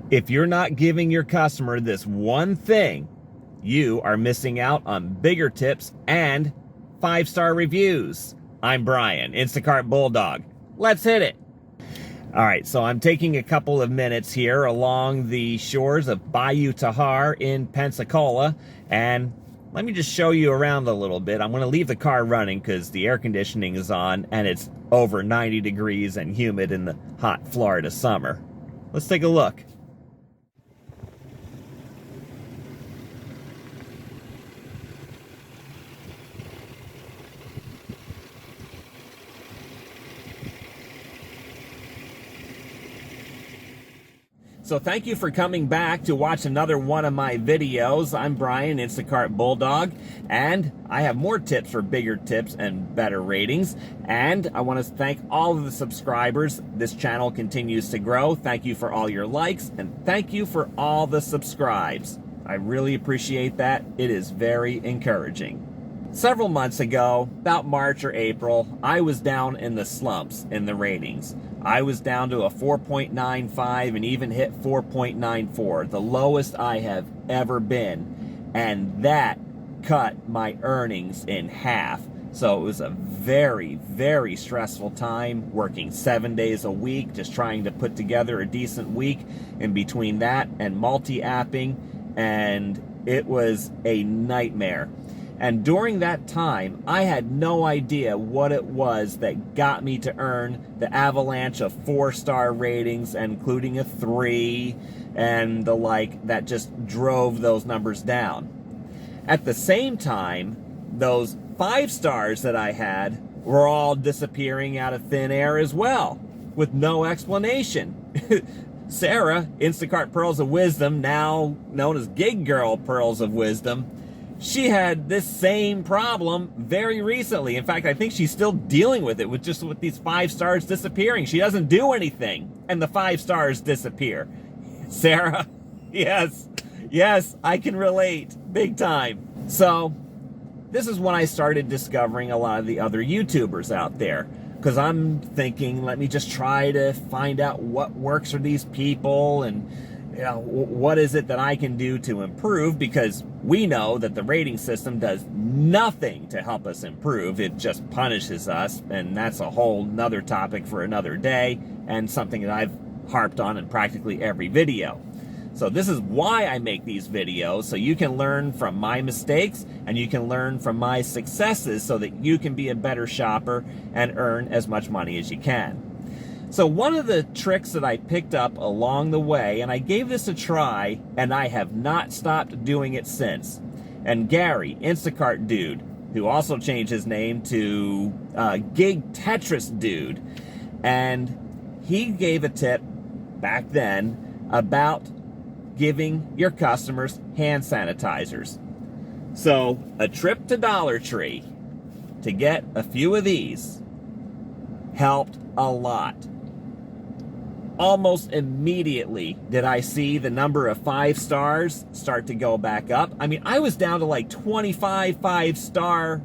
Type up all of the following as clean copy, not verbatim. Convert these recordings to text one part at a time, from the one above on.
If you're not giving your customer this one thing, you are missing out on bigger tips and 5-star reviews. I'm Brian, Instacart Bulldog. Let's hit it. All right, so I'm taking a couple of minutes here along the shores of Bayou Tahar in Pensacola, and let me just show you around a little bit. I'm going to leave the car running because the air conditioning is on and it's over 90 degrees and humid in the hot Florida summer. Let's take a look. So thank you for coming back to watch another one of my videos. I'm Brian, Instacart Bulldog, and I have more tips for bigger tips and better ratings. And I want to thank all of the subscribers. This channel continues to grow. Thank you for all your likes, and thank you for all the subscribes. I really appreciate that. It is very encouraging. Several months ago, about March or April, I was down in the slumps in the ratings. I was down to a 4.95 and even hit 4.94, the lowest I have ever been. And that cut my earnings in half. So it was a very, very stressful time, working 7 days a week, just trying to put together a decent week in between that and multi-apping. And it was a nightmare. And during that time, I had no idea what it was that got me to earn the avalanche of 4-star ratings, including a 3 and the like, that just drove those numbers down. At the same time, those 5 stars that I had were all disappearing out of thin air as well, with no explanation. Sarah, Instacart Pearls of Wisdom, now known as Gig Girl Pearls of Wisdom, she had this same problem very recently. In fact, I think she's still dealing with it with these 5 stars disappearing. She doesn't do anything, and the 5 stars disappear. Sarah, yes, I can relate big time. So this is when I started discovering a lot of the other YouTubers out there, because I'm thinking, let me just try to find out what works for these people and what is it that I can do to improve, because we know that the rating system does nothing to help us improve. It just punishes us, and that's a whole nother topic for another day, and something that I've harped on in practically every video. So this is why I make these videos, so you can learn from my mistakes and you can learn from my successes so that you can be a better shopper and earn as much money as you can. So one of the tricks that I picked up along the way, and I gave this a try, and I have not stopped doing it since. And Gary, Instacart Dude, who also changed his name to Gig Tetris Dude, and he gave a tip back then about giving your customers hand sanitizers. So a trip to Dollar Tree to get a few of these helped a lot. Almost immediately did I see the number of 5 stars start to go back up. I mean, I was down to like 25 5-star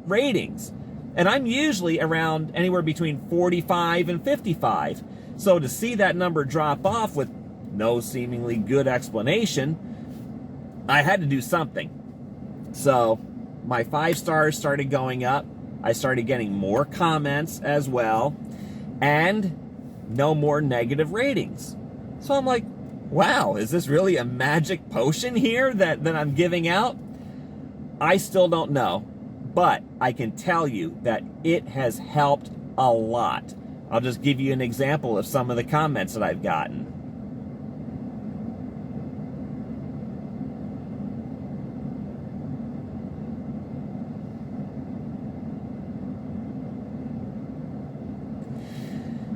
ratings, and I'm usually around anywhere between 45 and 55. So to see that number drop off with no seemingly good explanation, I had to do something. So my 5 stars started going up. I started getting more comments as well, and no more negative ratings. So I'm like, wow, is this really a magic potion here that I'm giving out? I still don't know, but I can tell you that it has helped a lot. I'll just give you an example of some of the comments that I've gotten.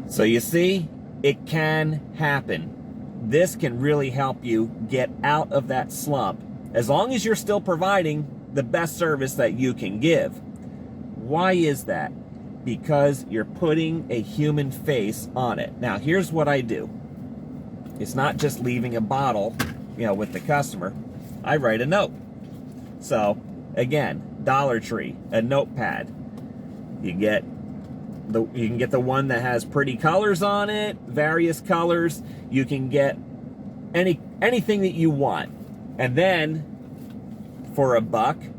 So you see, it can happen. This can really help you get out of that slump, as long as you're still providing the best service that you can give. Why is that? Because you're putting a human face on it. Now, here's what I do. It's not just leaving a bottle, with the customer. I write a note. So, again, Dollar Tree, a notepad. You can get the one that has pretty colors on it, various colors. You can get anything that you want. And then for $1,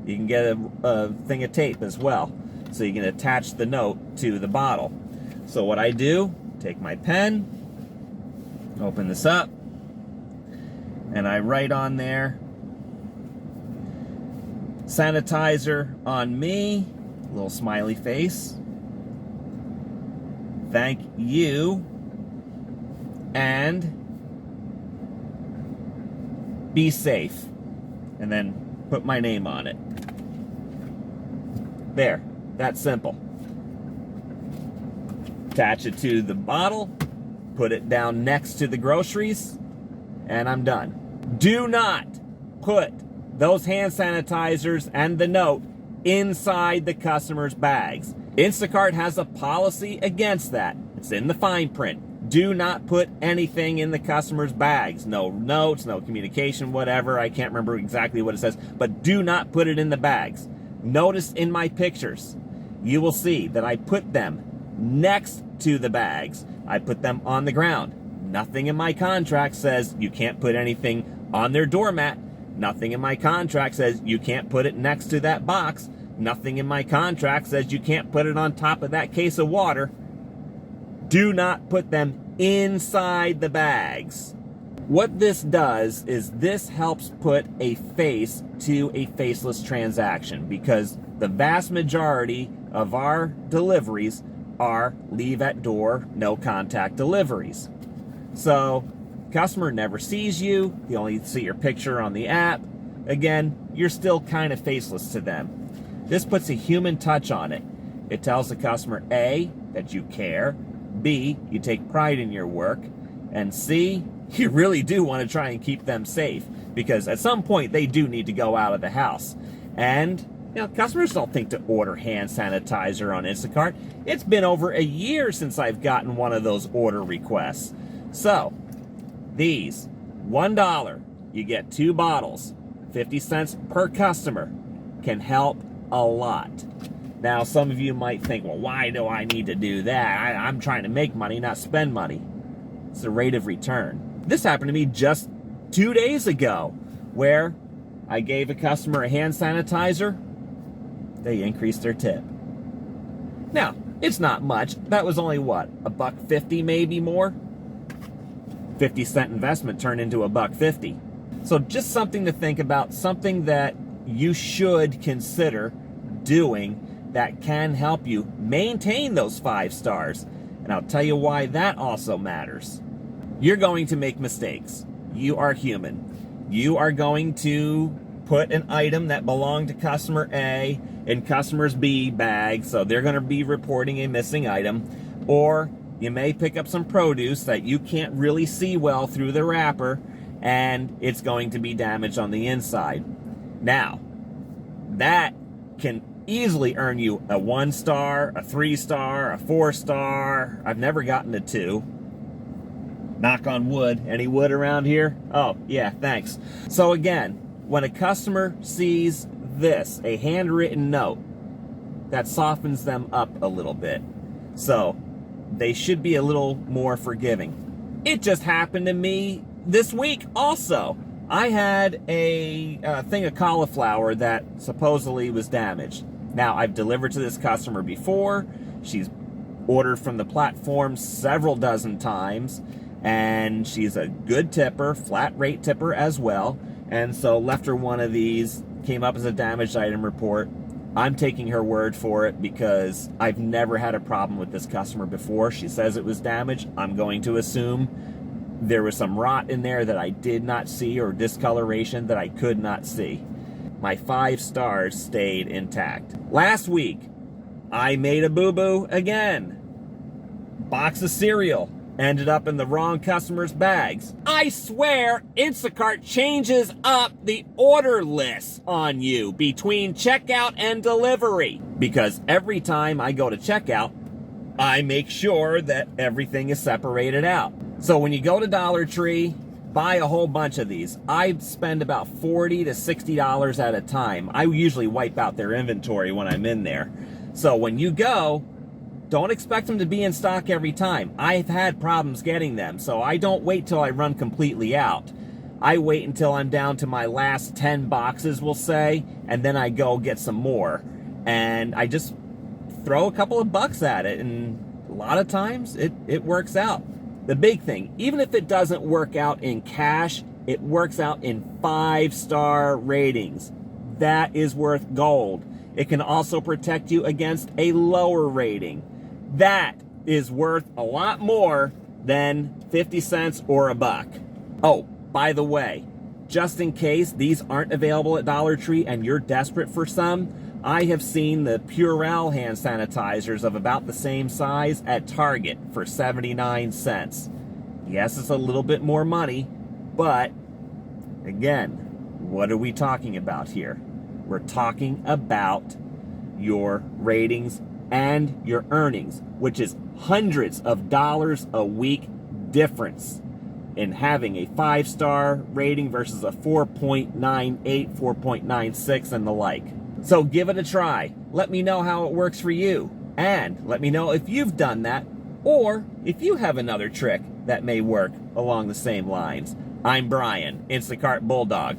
you can get a thing of tape as well. So you can attach the note to the bottle. So what I do, take my pen, open this up, and I write on there, sanitizer on me, little smiley face, thank you, and be safe. And then put my name on it. There, that's simple. Attach it to the bottle, put it down next to the groceries, and I'm done. Do not put those hand sanitizers and the note inside the customer's bags. Instacart has a policy against that. It's in the fine print. Do not put anything in the customer's bags. No notes, no communication, whatever. I can't remember exactly what it says, but do not put it in the bags. Notice in my pictures, you will see that I put them next to the bags. I put them on the ground. Nothing in my contract says you can't put anything on their doormat. Nothing in my contract says you can't put it next to that box. Nothing in my contract says you can't put it on top of that case of water. Do not put them inside the bags. What this does is this helps put a face to a faceless transaction, because the vast majority of our deliveries are leave at door, no contact deliveries. So customer never sees you. You only see your picture on the app. Again, you're still kind of faceless to them. This puts a human touch on it. It tells the customer, A, that you care, B, you take pride in your work, and C, you really do want to try and keep them safe, because at some point they do need to go out of the house. And customers don't think to order hand sanitizer on Instacart. It's been over a year since I've gotten one of those order requests. So, these, $1, you get 2 bottles, 50 cents per customer, can help a lot. Now, some of you might think, well, why do I need to do that? I'm trying to make money, not spend money. It's the rate of return. This happened to me just 2 days ago, where I gave a customer a hand sanitizer. They increased their tip. Now, it's not much. That was only what, $1.50, maybe more? 50-cent investment turned into $1.50. So just something to think about, something that you should consider doing that can help you maintain those 5 stars. And I'll tell you why that also matters. You're going to make mistakes. You are human. You are going to put an item that belonged to customer A in customer's B bag, so they're going to be reporting a missing item. Or you may pick up some produce that you can't really see well through the wrapper, and it's going to be damaged on the inside. Now, that can easily earn you a 1 star, a 3 star, a 4 star. I've never gotten a 2. Knock on wood. Any wood around here? Oh, yeah, thanks. So again, when a customer sees this, a handwritten note, that softens them up a little bit. So they should be a little more forgiving. It just happened to me this week also. I had a thing of cauliflower that supposedly was damaged. Now, I've delivered to this customer before. She's ordered from the platform several dozen times, and she's a good tipper, flat rate tipper as well. And so left her one of these, came up as a damaged item report. I'm taking her word for it because I've never had a problem with this customer before. She says it was damaged. I'm going to assume there was some rot in there that I did not see, or discoloration that I could not see. My 5 stars stayed intact. Last week, I made a boo-boo again. Box of cereal ended up in the wrong customer's bags. I swear Instacart changes up the order list on you between checkout and delivery, because every time I go to checkout, I make sure that everything is separated out. So when you go to Dollar Tree, buy a whole bunch of these. I spend about $40 to $60 at a time. I usually wipe out their inventory when I'm in there. So when you go, don't expect them to be in stock every time. I've had problems getting them, so I don't wait till I run completely out. I wait until I'm down to my last 10 boxes, we'll say, and then I go get some more. And I just throw a couple of bucks at it, and a lot of times it works out. The big thing, even if it doesn't work out in cash, it works out in 5-star ratings. That is worth gold. It can also protect you against a lower rating. That is worth a lot more than 50 cents or a buck. Oh, by the way, just in case these aren't available at Dollar Tree and you're desperate for some, I have seen the Purell hand sanitizers of about the same size at Target for 79 cents. Yes, it's a little bit more money, but again, what are we talking about here? We're talking about your ratings and your earnings, which is hundreds of dollars a week difference in having a 5-star rating versus a 4.98, 4.96, and the like. So give it a try. Let me know how it works for you. And let me know if you've done that, or if you have another trick that may work along the same lines. I'm Brian, Instacart Bulldog.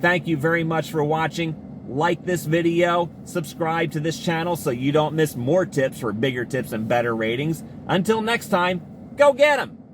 Thank you very much for watching. Like this video, subscribe to this channel so you don't miss more tips for bigger tips and better ratings. Until next time, go get 'em!